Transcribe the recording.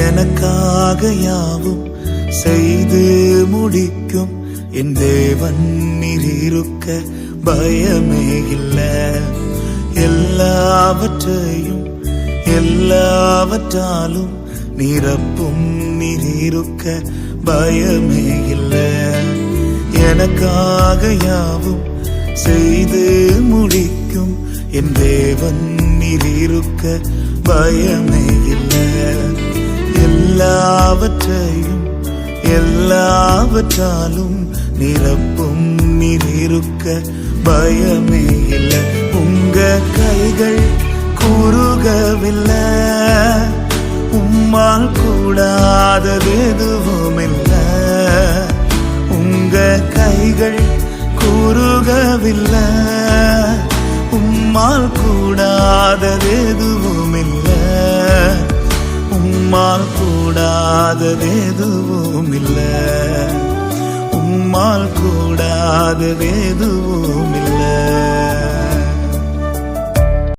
எனக்காக யாவும் செய்து முடிக்கும் என் தேவன் நீர் இருக்க பயமே இல்ல. எல்லாவற்றையும் எல்லாவற்றாலும் நிரப்பும் நீர் இருக்க பயமே இல்ல. எனக்காக யாவும் செய்து முடிக்கும் என் தேவன் நீர் இருக்க பயமே இல்ல. எல்லாவற்றையும் எல்லாவற்றாலும் நிரப்பும் நீர் இருக்க பயமே இல்ல. உங்க கைகள் கூறுகவில்லை, உம்மால் கூடாதது எதுவும் இல்ல. உங்க கைகள் கூறுகவில்லை, உம்மால் கூடாதது எதுவும் இல்ல. உம்மால் கூடாதது எதுவும் இல்ல. உம்மால் கூடாதது எதுவும் இல்ல.